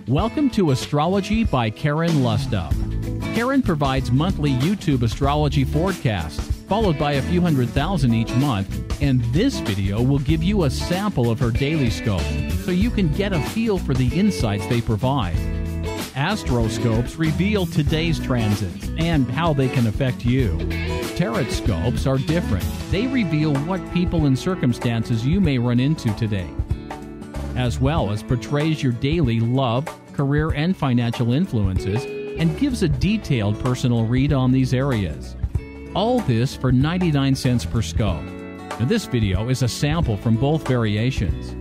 Welcome to Astrology by Karen Lustrup. Karen provides monthly YouTube astrology forecasts, followed by a few 100,000 each month, and this video will give you a sample of her daily scope, so you can get a feel for the insights they provide. ASTRO scopes reveal today's transits and how they can affect you. Tarot scopes are different. They reveal what people and circumstances you may run into today, as well as portrays your daily love, career, and financial influences, and gives a detailed personal read on these areas. All this for 99 cents per scope. Now, this video is a sample from both variations.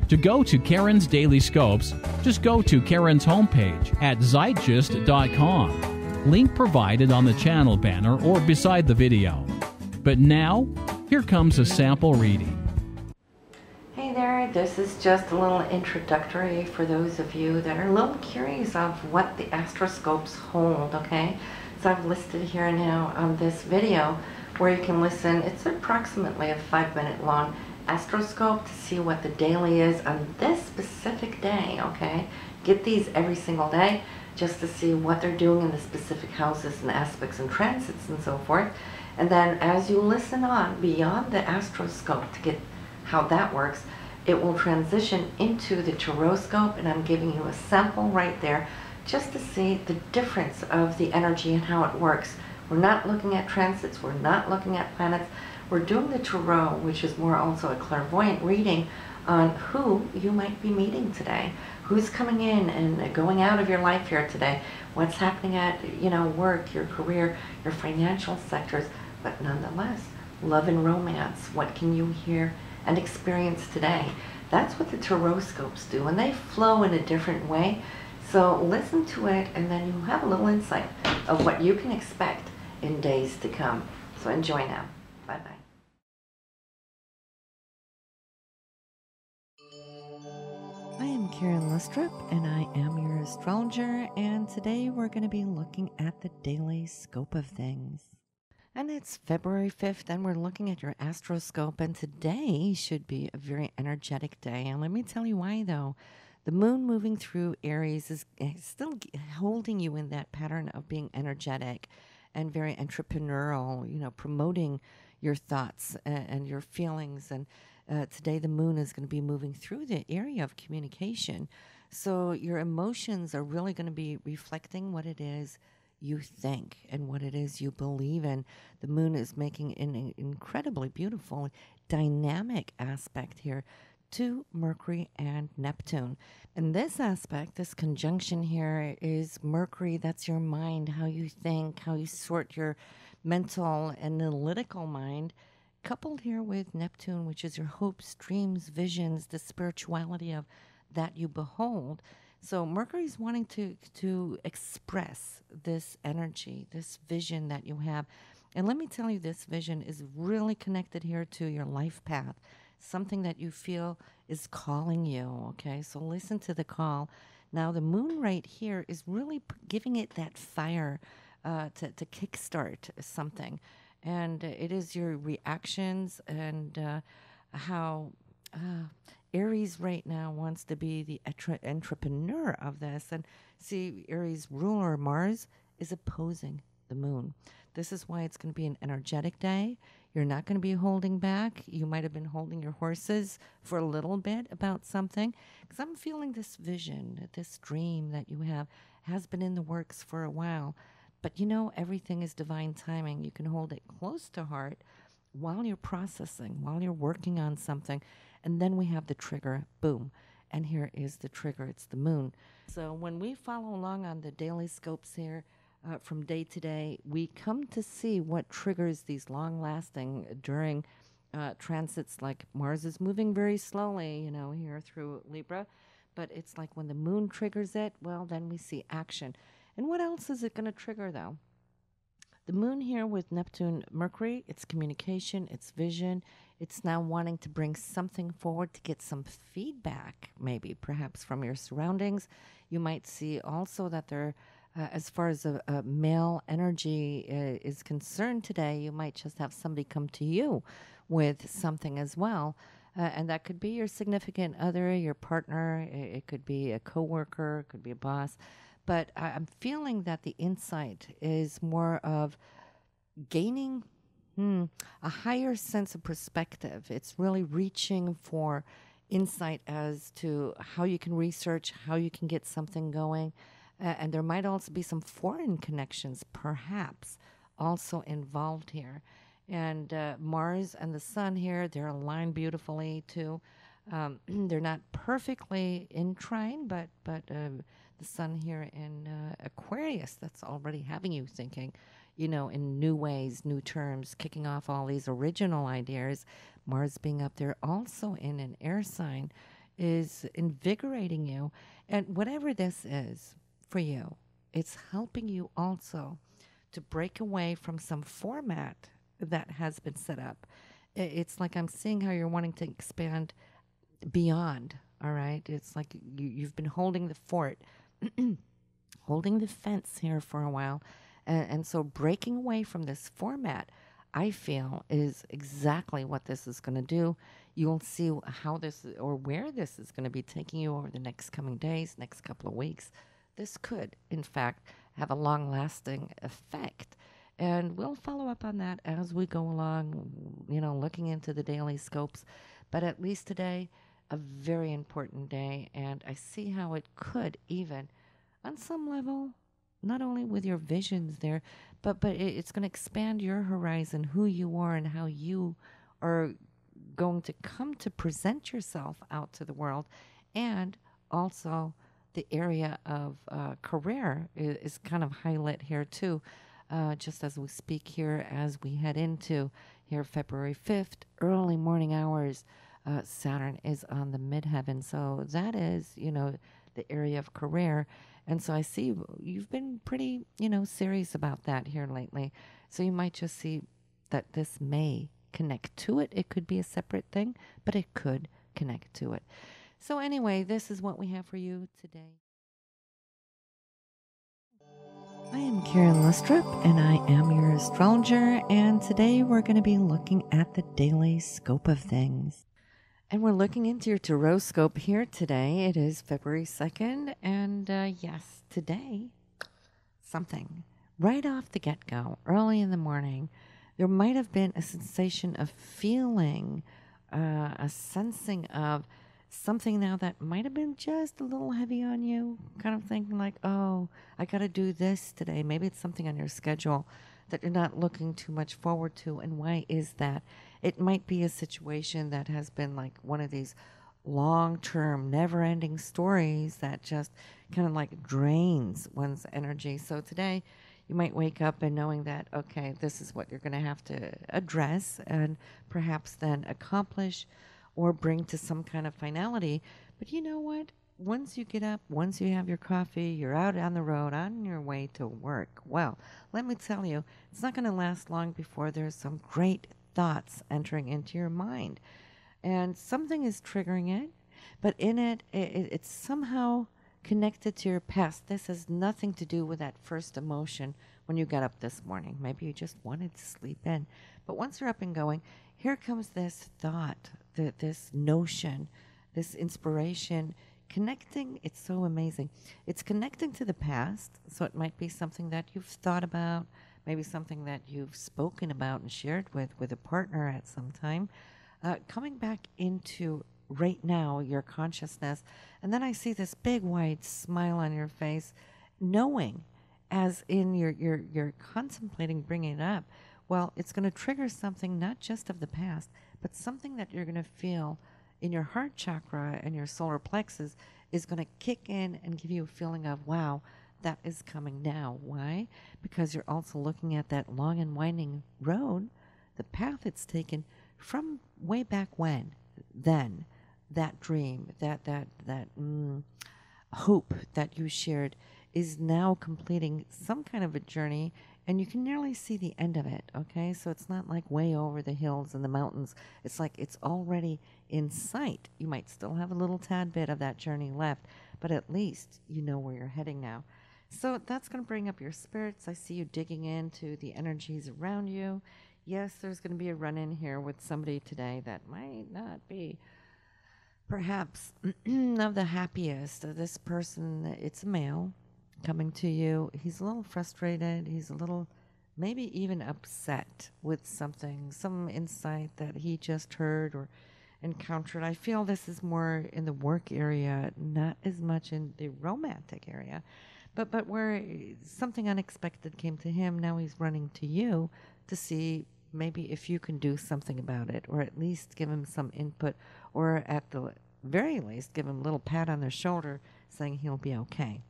To go to Karen's Daily Scopes, just go to Karen's homepage at zeitgeist.com. Link provided on the channel banner or beside the video. But now, here comes a sample reading. Hey there, this is just a little introductory for those of you that are a little curious of what the astroscopes hold, okay? So I've listed here now on this video where you can listen. It's approximately a 5-minute long astroscope to see what the daily is on this specific day, okay? Get these every single day just to see what they're doing in the specific houses and aspects and transits and so forth. And then as you listen on beyond the astroscope to get how that works, it will transition into the taroscope, and I'm giving you a sample right there just to see the difference of the energy and how it works. We're not looking at transits, we're not looking at planets, we're doing the tarot, which is more also a clairvoyant reading on who you might be meeting today, who's coming in and going out of your life here today, what's happening at, work, your career, your financial sectors, but nonetheless, love and romance, what can you hear and experience today? That's what the taroscopes do, and they flow in a different way. So listen to it, and then you have a little insight of what you can expect in days to come. So enjoy now. Bye-bye. I am Karen Lustrup, and I am your astrologer, and today we're going to be looking at the daily scope of things. And it's February 5th, and we're looking at your astroscope, and today should be a very energetic day. And let me tell you why, though. The moon moving through Aries is still holding you in that pattern of being energetic and very entrepreneurial, promoting your thoughts and your feelings. And today the moon is going to be moving through the area of communication. So your emotions are really going to be reflecting what it is you think and what it is you believe in. The moon is making an incredibly beautiful, dynamic aspect here to Mercury and Neptune. And this aspect, this conjunction here, is Mercury, that's your mind, how you think, how you sort your mental and analytical mind, coupled here with Neptune, which is your hopes, dreams, visions, the spirituality of that you behold. So Mercury's wanting to express this energy, this vision that you have. And let me tell you, this vision is really connected here to your life path, something that you feel is calling you, okay? So listen to the call. Now, the moon right here is really giving it that fire to kickstart something. And it is your reactions and how Aries right now wants to be the entrepreneur of this. And see, Aries ruler Mars is opposing the moon. This is why it's going to be an energetic day. You're not going to be holding back. You might have been holding your horses for a little bit about something, because I'm feeling this vision, this dream that you have has been in the works for a while. But everything is divine timing. You can hold it close to heart while you're processing, while you're working on something. And then we have the trigger, boom. And here is the trigger, it's the moon. So when we follow along on the daily scopes here, from day to day, we come to see what triggers these long-lasting during transits. Like Mars is moving very slowly, here through Libra. But it's like when the moon triggers it, well, then we see action. And what else is it going to trigger, though? The moon here with Neptune, Mercury, it's communication, it's vision. It's now wanting to bring something forward to get some feedback, maybe, perhaps from your surroundings. You might see also that there, as far as a male energy is concerned today, you might just have somebody come to you with something as well. And that could be your significant other, your partner. It could be a coworker, it could be a boss. But I'm feeling that the insight is more of gaining a higher sense of perspective. It's really reaching for insight as to how you can research, how you can get something going. And there might also be some foreign connections, perhaps, also involved here. And Mars and the Sun here, they're aligned beautifully too. They're not perfectly in trine, but the Sun here in Aquarius, that's already having you thinking, in new ways, new terms, kicking off all these original ideas. Mars being up there also in an air sign is invigorating you. And whatever this is for you, it's helping you also to break away from some format that has been set up. It's like I'm seeing how you're wanting to expand beyond, all right? It's like you've been holding the fort, holding the fence here for a while. And so breaking away from this format, I feel, is exactly what this is going to do. You'll see how this or where this is going to be taking you over the next coming days, next couple of weeks. This could, in fact, have a long-lasting effect. And we'll follow up on that as we go along, looking into the daily scopes. But at least today, a very important day. And I see how it could even, on some level, not only with your visions there, but it's going to expand your horizon, who you are and how you are going to come to present yourself out to the world. And also the area of career is kind of highlight here too, just as we speak here, as we head into here February 5th, early morning hours. Saturn is on the midheaven. So that is, the area of career. And so I see you've been pretty, serious about that here lately. So you might just see that this may connect to it. It could be a separate thing, but it could connect to it. So anyway, this is what we have for you today. I am Karen Lustrup, and I am your astrologer. And today we're going to be looking at the daily scope of things. And we're looking into your Tarot here today. It is February 2nd. And yes, today, something right off the get-go, early in the morning, there might have been a sensation of feeling, a sensing of something now that might have been just a little heavy on you, kind of thinking like, oh, I got to do this today. Maybe it's something on your schedule that you're not looking too much forward to. And why is that? It might be a situation that has been like one of these long-term, never-ending stories that just kind of like drains one's energy. So today, you might wake up and knowing that, okay, this is what you're going to have to address and perhaps then accomplish or bring to some kind of finality. But you know what? Once you get up, once you have your coffee, you're out on the road on your way to work. Well, let me tell you, it's not going to last long before there's some great thoughts entering into your mind. And something is triggering it, but in it's somehow connected to your past. This has nothing to do with that first emotion when you got up this morning. Maybe you just wanted to sleep in. But once you're up and going, here comes this thought, this notion, this inspiration, connecting. It's so amazing. It's connecting to the past, so it might be something that you've thought about, maybe something that you've spoken about and shared with a partner at some time, coming back into right now, your consciousness. And then I see this big wide smile on your face, knowing as in you're contemplating bringing it up. Well, it's going to trigger something not just of the past, but something that you're going to feel in your heart chakra and your solar plexus is going to kick in and give you a feeling of, wow, that is coming now. Why? Because you're also looking at that long and winding road, the path it's taken from way back when, then, that dream, that hope that you shared is now completing some kind of a journey, and you can nearly see the end of it, okay? So it's not like way over the hills and the mountains. It's like it's already in sight. You might still have a little tad bit of that journey left, but at least you know where you're heading now. So that's going to bring up your spirits. I see you digging into the energies around you. Yes, there's going to be a run-in here with somebody today that might not be perhaps of the happiest. This person, it's a male coming to you. He's a little frustrated. He's a little maybe even upset with something, some insight that he just heard or encountered. I feel this is more in the work area, not as much in the romantic area, but where something unexpected came to him. Now he's running to you to see maybe if you can do something about it, or at least give him some input, or at the very least give him a little pat on the shoulder saying he'll be okay.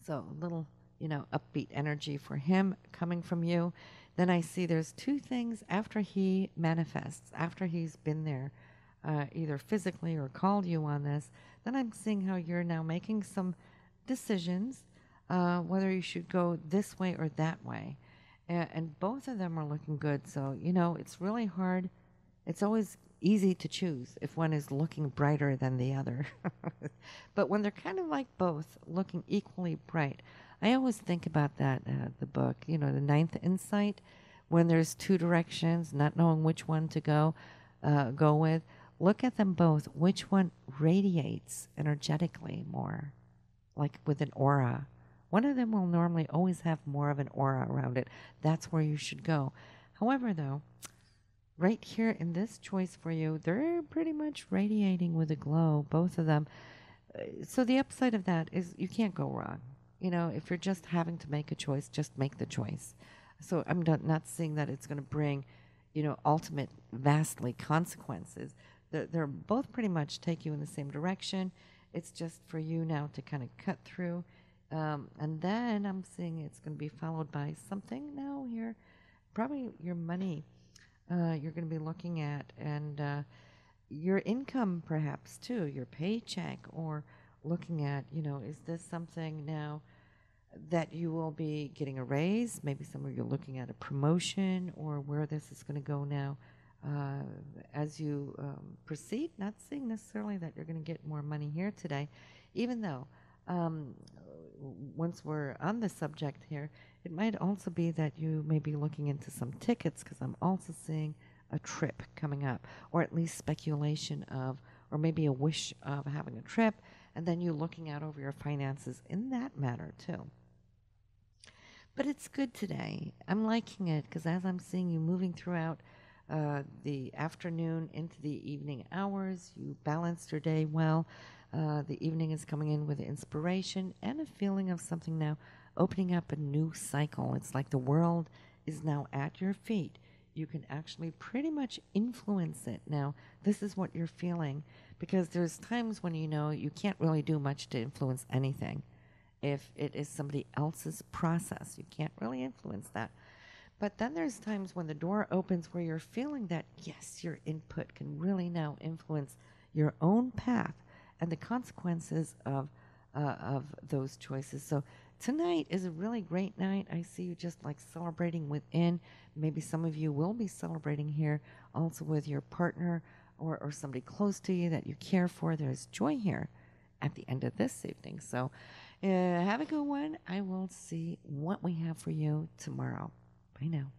So a little, upbeat energy for him coming from you. Then I see there's two things after he manifests, after he's been there, either physically or called you on this. Then I'm seeing how you're now making some decisions, whether you should go this way or that way. And both of them are looking good. So, it's really hard. It's always easy to choose if one is looking brighter than the other. But when they're kind of like both looking equally bright, I always think about that, the book, the ninth insight, when there's two directions, not knowing which one to go with. Look at them both. Which one radiates energetically more, like with an aura? One of them will normally always have more of an aura around it. That's where you should go. However, though, right here in this choice for you, they're pretty much radiating with a glow, both of them. So the upside of that is you can't go wrong. If you're just having to make a choice, just make the choice. So I'm not seeing that it's going to bring, ultimate, vastly consequences. They're both pretty much take you in the same direction. It's just for you now to kind of cut through. And then I'm seeing it's going to be followed by something now here, probably your money you're going to be looking at, and your income perhaps too, your paycheck, or looking at, is this something now that you will be getting a raise? Maybe somewhere you're looking at a promotion, or where this is going to go now as you proceed. Not seeing necessarily that you're going to get more money here today, even though once we're on the subject here, it might also be that you may be looking into some tickets, because I'm also seeing a trip coming up, or at least speculation of, or maybe a wish of having a trip, and then you looking out over your finances in that matter too. But it's good today. I'm liking it, because as I'm seeing you moving throughout the afternoon into the evening hours, you balanced your day well. The evening is coming in with inspiration and a feeling of something now opening up a new cycle. It's like the world is now at your feet. You can actually pretty much influence it now. This is what you're feeling, because there's times when you can't really do much to influence anything. If it is somebody else's process, you can't really influence that. But then there's times when the door opens where you're feeling that, yes, your input can really now influence your own path and the consequences of those choices. So tonight is a really great night. I see you just like celebrating within. Maybe some of you will be celebrating here also with your partner or somebody close to you that you care for. There's joy here at the end of this evening. So have a good one. I will see what we have for you tomorrow. Bye now.